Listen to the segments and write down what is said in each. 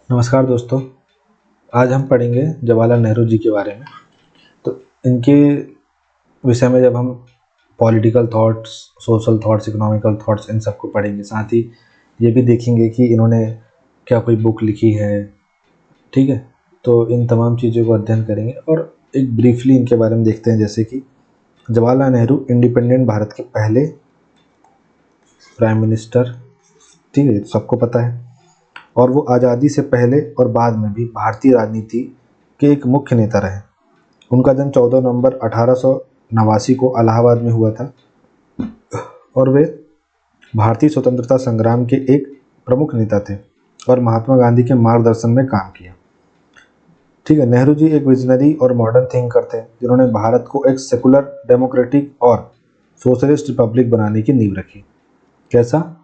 नमस्कार दोस्तों। आज हम पढ़ेंगे जवाहरलाल नेहरू जी के बारे में। तो इनके विषय में जब हम political thoughts, social thoughts, economical thoughts in सबको पढ़ेंगे, साथ ही ये भी देखेंगे कि इन्होंने क्या कोई बुक लिखी है। ठीक है, तो इन तमाम चीज़ों को अध्ययन करेंगे और एक ब्रीफली इनके बारे में देखते हैं। जैसे कि जवाहरलाल नेहरू इंडिपेंडेंट भारत के पहले प्राइम मिनिस्टर, ठीक है, सबको पता है। और वो आज़ादी से पहले और बाद में भी भारतीय राजनीति के एक मुख्य नेता रहे। उनका जन्म 14 नवंबर 1889 को इलाहाबाद में हुआ था और वे भारतीय स्वतंत्रता संग्राम के एक प्रमुख नेता थे और महात्मा गांधी के मार्गदर्शन में काम किया। ठीक है, नेहरू जी एक विजनरी और मॉडर्न थिंकर थे जिन्होंने भारत को एक सेकुलर, डेमोक्रेटिक और सोशलिस्ट रिपब्लिक बनाने की नींव रखी। कैसा?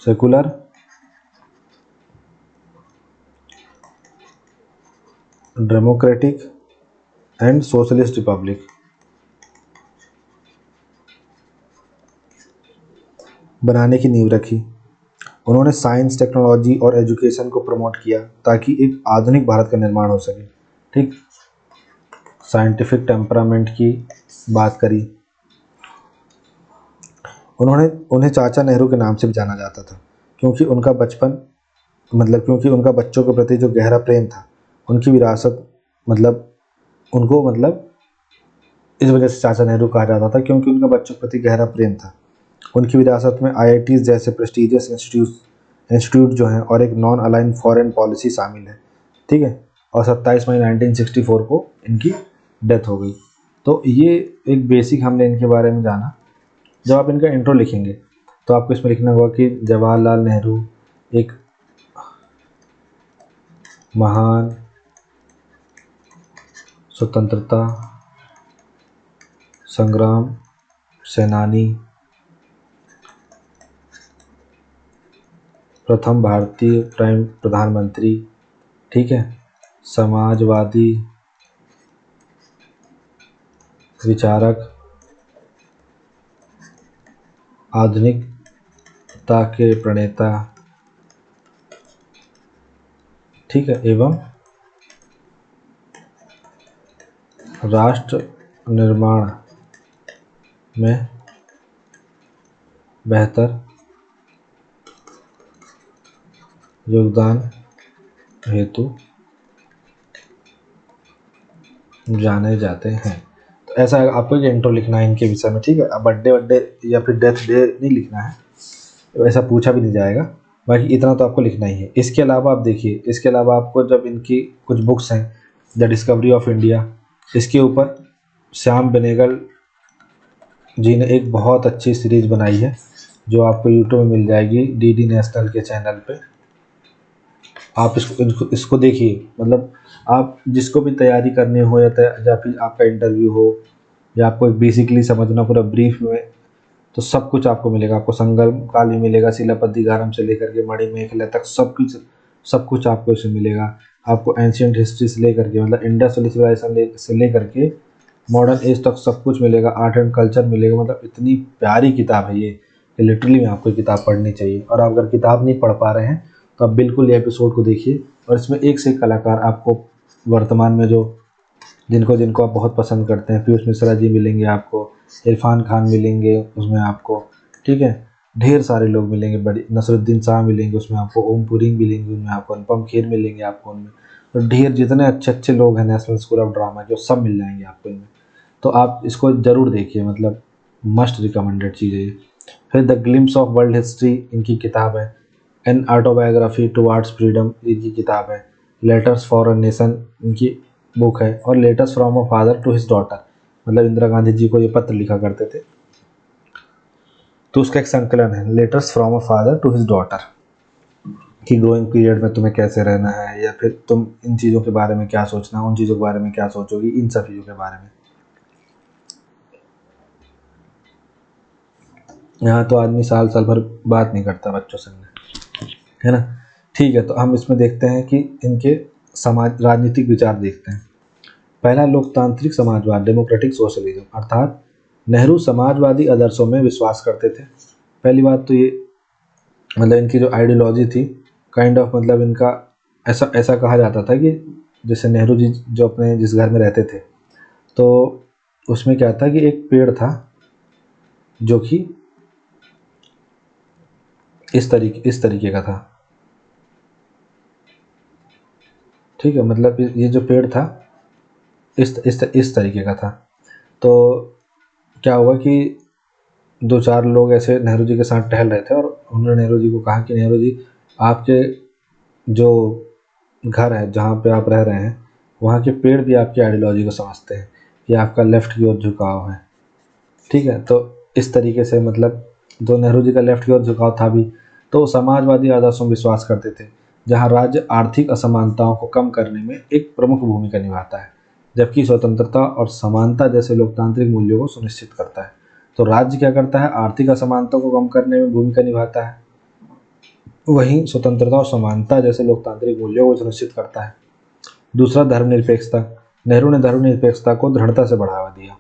Secular, democratic and socialist Republic बनाने की नींव रखी। उन्होंने साइंस, टेक्नोलॉजी और एजुकेशन को प्रमोट किया ताकि एक आधुनिक भारत का निर्माण हो सके। ठीक, साइंटिफिक टेम्परामेंट की बात करी। उन्हें चाचा नेहरू के नाम से भी जाना जाता था क्योंकि उनका बच्चों के प्रति जो गहरा प्रेम था, उनकी विरासत उनको इस वजह से चाचा नेहरू कहा जाता था क्योंकि उनका बच्चों के प्रति गहरा प्रेम था। उनकी विरासत में आईआईटीज़ जैसे प्रेस्टिजियस इंस्टीट्यूट जो हैं और एक नॉन अलाइन फॉरेन पॉलिसी शामिल है। ठीक है, और 27 मई 1964 को इनकी डेथ हो गई। तो ये एक बेसिक हमने इनके बारे में जाना। जब आप इनका इंट्रो लिखेंगे तो आपको इसमें लिखना होगा कि जवाहरलाल नेहरू एक महान स्वतंत्रता संग्राम सेनानी, प्रथम भारतीय प्रधानमंत्री, ठीक है, समाजवादी विचारक, आधुनिकता के प्रणेता, ठीक है, एवं राष्ट्र निर्माण में बेहतर योगदान हेतु जाने जाते हैं। तो ऐसा आपको एक इंट्रो लिखना है इनके विषय में। ठीक है, अब बर्थडे या फिर डेथ डे नहीं लिखना है, वैसा पूछा भी नहीं जाएगा। बाकी इतना तो आपको लिखना ही है। इसके अलावा आप देखिए, इसके अलावा आपको जब इनकी कुछ बुक्स हैं, द डिस्कवरी ऑफ इंडिया, इसके ऊपर श्याम बेनेगल जी ने एक बहुत अच्छी सीरीज़ बनाई है जो आपको यूट्यूब में मिल जाएगी, डीडी नेशनल के चैनल पे। आप इसको देखिए। आप जिसको भी तैयारी करनी हो या फिर आपका इंटरव्यू हो या आपको एक बेसिकली समझना पूरा ब्रीफ में, तो सब कुछ आपको मिलेगा। आपको संगम काल भी मिलेगा, शिलापतिगारम से लेकर के मणिमेखला तक सब कुछ आपको इसमें मिलेगा। आपको एंशियंट हिस्ट्री से लेकर के इंडस वाली सिविलाइजेशन से लेकर के मॉडर्न एज तक सब कुछ मिलेगा। आर्ट एंड कल्चर मिलेगा। इतनी प्यारी किताब है ये कि लिटरली में आपको किताब पढ़नी चाहिए। और आप अगर किताब नहीं पढ़ पा रहे हैं तो आप बिल्कुल ये एपिसोड को देखिए। और इसमें एक से एक कलाकार आपको वर्तमान में जिनको आप बहुत पसंद करते हैं, पीयूष मिश्रा जी मिलेंगे आपको, इरफान खान मिलेंगे उसमें आपको, ठीक है, ढेर सारे लोग मिलेंगे, बड़ी नसरुद्दीन शाह मिलेंगे उसमें आपको, ओम पुरी मिलेंगे उनमें आपको, अनुपम खेर मिलेंगे आपको उनमें। तो ढेर जितने अच्छे अच्छे लोग हैं नेशनल स्कूल ऑफ ड्रामा के, सब मिल जाएंगे आपको इनमें। तो आप इसको ज़रूर देखिए, मस्ट रिकमेंडेड चीज़ है ये। फिर the glimpse of world history इनकी किताब है। एन ऑटोबायोग्राफी टुवार्ड्स फ्रीडम इनकी किताब है। लेटर्स फॉर अ नेशन इनकी बुक है। और letters from a father to his daughter, Indira Gandhi ji को ये पत्र लिखा करते थे, तो उसका एक संकलन है, letters from a father to his daughter, कि ग्रोइंग पीरियड में तुम्हें कैसे रहना है, या फिर तुम इन चीज़ों के बारे में क्या सोचना, उन चीज़ों के बारे में क्या सोचोगी, इन सब चीज़ों के बारे में। यहाँ तो आदमी साल साल भर बात नहीं करता बच्चों से, है ना। ठीक है, तो हम इसमें देखते हैं कि इनके राजनीतिक विचार देखते हैं। पहला, लोकतांत्रिक समाजवाद, डेमोक्रेटिक सोशलिज्म, अर्थात नेहरू समाजवादी आदर्शों में विश्वास करते थे। पहली बात तो ये मतलब इनकी जो आइडियोलॉजी थी काइंड ऑफ, मतलब इनका ऐसा ऐसा कहा जाता था कि जैसे नेहरू जी जो अपने जिस घर में रहते थे, तो उसमें क्या था कि एक पेड़ था जो कि इस तरीके का था, ठीक है। मतलब ये जो पेड़ था इस तरीके का था। तो क्या हुआ कि दो चार लोग ऐसे नेहरू जी के साथ टहल रहे थे और उन्होंने नेहरू जी को कहा कि नेहरू जी, आपके जो घर है जहाँ पे आप रह रहे हैं, वहाँ के पेड़ भी आपकी आइडियोलॉजी को समझते हैं कि आपका लेफ्ट की ओर झुकाव है, ठीक है। तो इस तरीके से मतलब जो नेहरू जी का लेफ्ट की ओर झुकाव था भी, तो समाजवादी आदर्शों में विश्वास करते थे, जहाँ राज्य आर्थिक असमानताओं को कम करने में एक प्रमुख भूमिका निभाता है, जबकि स्वतंत्रता और समानता जैसे लोकतांत्रिक मूल्यों को सुनिश्चित करता है। तो राज्य क्या करता है, आर्थिक असमानता को कम करने में भूमिका निभाता है, वहीं स्वतंत्रता और समानता जैसे लोकतांत्रिक मूल्यों को सुनिश्चित करता है। दूसरा, धर्मनिरपेक्षता। नेहरू ने धर्मनिरपेक्षता को दृढ़ता से बढ़ावा दिया,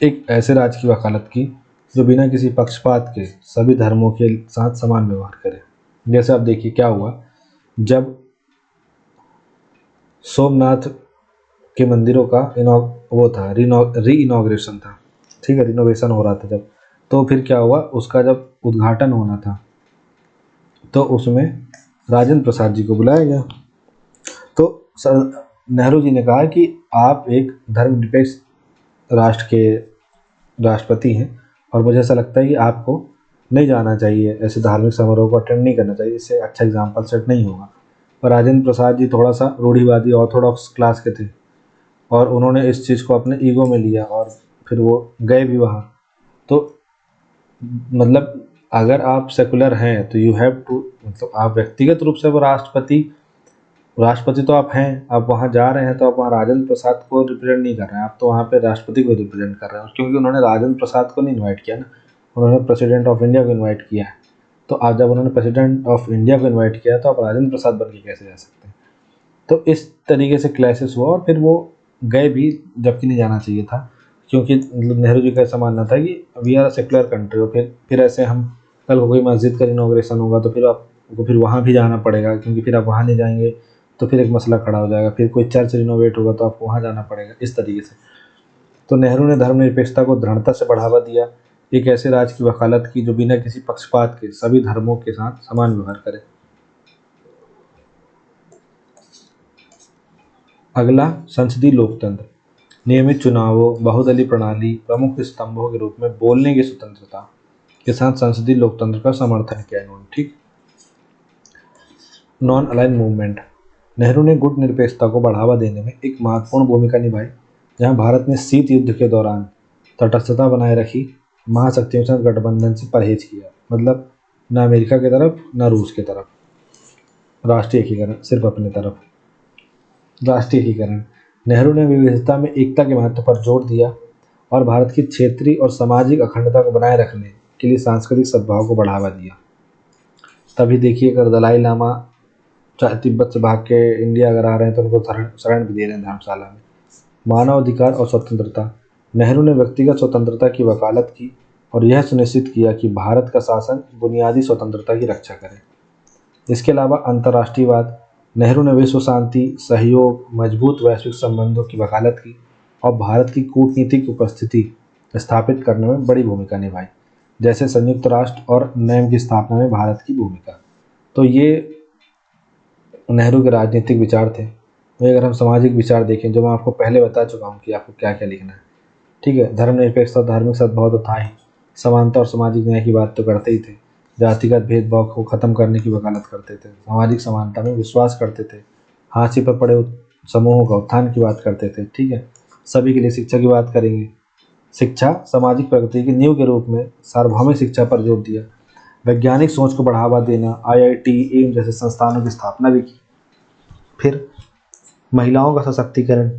एक ऐसे राज्य की वकालत की जो बिना किसी पक्षपात के सभी धर्मों के साथ समान व्यवहार करे। जैसे आप देखिए क्या हुआ, जब सोमनाथ के मंदिरों का वो था री इनॉग्रेशन था, ठीक है, रिनोवेशन हो रहा था जब, तो फिर क्या हुआ, उसका जब उद्घाटन होना था तो उसमें राजेंद्र प्रसाद जी को बुलाया गया। तो नेहरू जी ने कहा कि आप एक धर्मनिरपेक्ष राष्ट्र के राष्ट्रपति हैं और मुझे ऐसा लगता है कि आपको नहीं जाना चाहिए, ऐसे धार्मिक समारोह को अटेंड नहीं करना चाहिए, इससे अच्छा एग्जाम्पल सेट नहीं होगा। पर राजेंद्र प्रसाद जी थोड़ा सा रूढ़िवादी ऑर्थोडॉक्स क्लास के थे और उन्होंने इस चीज़ को अपने ईगो में लिया और फिर वो गए भी वहाँ। तो मतलब अगर आप सेकुलर हैं तो यू हैव टू, मतलब आप व्यक्तिगत रूप से वो राष्ट्रपति तो आप हैं, आप वहाँ जा रहे हैं तो आप वहाँ राजेंद्र प्रसाद को रिप्रेजेंट नहीं कर रहे हैं, आप तो वहाँ पे राष्ट्रपति को रिप्रेजेंट कर रहे हैं, क्योंकि उन्होंने राजेंद्र प्रसाद को नहीं इनवाइट किया ना, उन्होंने प्रेसिडेंट ऑफ इंडिया को इनवाइट किया है। तो आप जब उन्होंने प्रेसिडेंट ऑफ इंडिया को इनवाइट किया तो आप राजेंद्र प्रसाद बन के कैसे जा सकते हैं। तो इस तरीके से क्लैशेस हुआ और फिर वो गए भी, जबकि नहीं जाना चाहिए था, क्योंकि मतलब नेहरू जी का ऐसा मानना था कि वी आर सेकुलर कंट्री, और फिर ऐसे हम कल को कोई मस्जिद का इनॉग्रेशन होगा तो फिर आपको फिर वहाँ भी जाना पड़ेगा, क्योंकि फिर आप वहाँ नहीं जाएंगे तो फिर एक मसला खड़ा हो जाएगा, फिर कोई चर्च रिनोवेट होगा तो आपको वहाँ जाना पड़ेगा, इस तरीके से। तो नेहरू ने धर्मनिरपेक्षता को दृढ़ता से बढ़ावा दिया, एक ऐसे राज्य की वकालत की जो बिना किसी पक्षपात के सभी धर्मों के साथ समान व्यवहार करे। अगला, संसदीय लोकतंत्र। नियमित चुनावों, बहुदलीय प्रणाली, प्रमुख स्तंभों के रूप में बोलने की स्वतंत्रता के साथ संसदीय लोकतंत्र का समर्थन किया इन्होंने, ठीक। Non align movement. नेहरू ने गुट निरपेक्षता को बढ़ावा देने में एक महत्वपूर्ण भूमिका निभाई, जहां भारत ने शीत युद्ध के दौरान तटस्थता बनाए रखी, महाशक्तियों के साथ गठबंधन से परहेज किया, मतलब न अमेरिका की तरफ न रूस की तरफ, राष्ट्रीय एकीकरण, सिर्फ अपनी तरफ राष्ट्रीय एकीकरण। नेहरू ने विविधता में एकता के महत्व पर जोर दिया और भारत की क्षेत्रीय और सामाजिक अखंडता को बनाए रखने के लिए सांस्कृतिक सद्भाव को बढ़ावा दिया। तभी देखिए, अगर दलाई लामा तिब्बत से भाग के इंडिया अगर आ रहे हैं तो उनको शरण भी दे रहे हैं धर्मशाला में। मानव अधिकार और स्वतंत्रता। नेहरू ने व्यक्तिगत स्वतंत्रता की वकालत की और यह सुनिश्चित किया कि भारत का शासन बुनियादी स्वतंत्रता की रक्षा करे। इसके अलावा अंतर्राष्ट्रीयवाद। नेहरू ने विश्व शांति, सहयोग, मजबूत वैश्विक संबंधों की वकालत की और भारत की कूटनीतिक उपस्थिति स्थापित करने में बड़ी भूमिका निभाई, जैसे संयुक्त राष्ट्र और नेम की स्थापना में भारत की भूमिका। तो ये नेहरू के राजनीतिक विचार थे। वही अगर हम सामाजिक विचार देखें, जो मैं आपको पहले बता चुका हूँ कि आपको क्या क्या लिखना है, ठीक है। धर्मनिरपेक्षता, धार्मिक सद्भाव तो था ही, समानता और सामाजिक न्याय की बात तो करते ही थे, जातिगत भेदभाव को खत्म करने की वकालत करते थे, सामाजिक समानता में विश्वास करते थे, हाशिए पर पड़े समूहों का उत्थान की बात करते थे, ठीक है। सभी के लिए शिक्षा की बात करेंगे, शिक्षा सामाजिक प्रगति की नींव के रूप में सार्वभौमिक शिक्षा पर जोर दिया, वैज्ञानिक सोच को बढ़ावा देना, आईआईटी, एम्स जैसे संस्थानों की स्थापना भी की। फिर महिलाओं का सशक्तिकरण।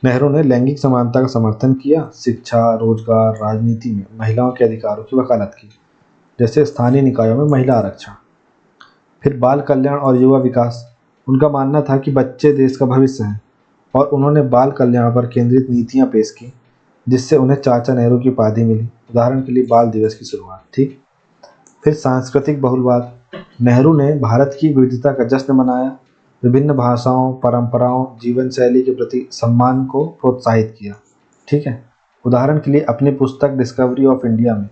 नेहरू ने लैंगिक समानता का समर्थन किया, शिक्षा, रोजगार, राजनीति में महिलाओं के अधिकारों की वकालत की, जैसे स्थानीय निकायों में महिला आरक्षण। फिर बाल कल्याण और युवा विकास। उनका मानना था कि बच्चे देश का भविष्य हैं और उन्होंने बाल कल्याण पर केंद्रित नीतियाँ पेश की, जिससे उन्हें चाचा नेहरू की उपाधि मिली। उदाहरण के लिए बाल दिवस की शुरुआत। ठीक। फिर सांस्कृतिक बहुलवाद। नेहरू ने भारत की विविधता का जश्न मनाया, विभिन्न भाषाओं, परंपराओं, जीवन शैली के प्रति सम्मान को प्रोत्साहित किया। ठीक है। उदाहरण के लिए अपनी पुस्तक डिस्कवरी ऑफ इंडिया में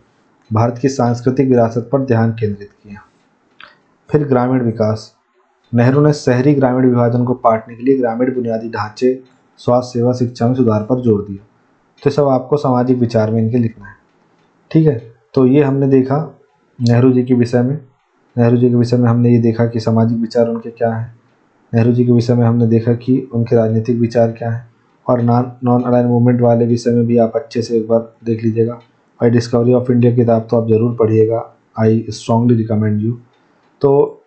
भारत की सांस्कृतिक विरासत पर ध्यान केंद्रित किया। फिर ग्रामीण विकास। नेहरू ने शहरी ग्रामीण विभाजन को पाटने के लिए ग्रामीण बुनियादी ढांचे, स्वास्थ्य सेवा, शिक्षा में सुधार पर जोर दिया। तो सब आपको सामाजिक विचार में इनके लिखना है। ठीक है। तो ये हमने देखा नेहरू जी के विषय में। नेहरू जी के विषय में हमने ये देखा कि सामाजिक विचार उनके क्या हैं। नेहरू जी के विषय में हमने देखा कि उनके राजनीतिक विचार क्या हैं। और नॉन अलाइन मूवमेंट वाले विषय में भी आप अच्छे से एक बार देख लीजिएगा। और डिस्कवरी ऑफ इंडिया किताब तो आप ज़रूर पढ़िएगा, आई स्ट्रांगली रिकमेंड यू। तो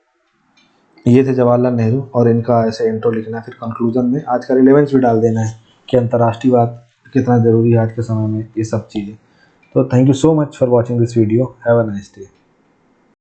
ये थे जवाहरलाल नेहरू और इनका ऐसे इंट्रो लिखना है। फिर कंक्लूजन में आज का रिलेवेंस भी डाल देना है कि अंतर्राष्ट्रीयवाद कितना ज़रूरी है आज के समय में, ये सब चीज़ें। तो thank you so much for watching this video. Have a nice day.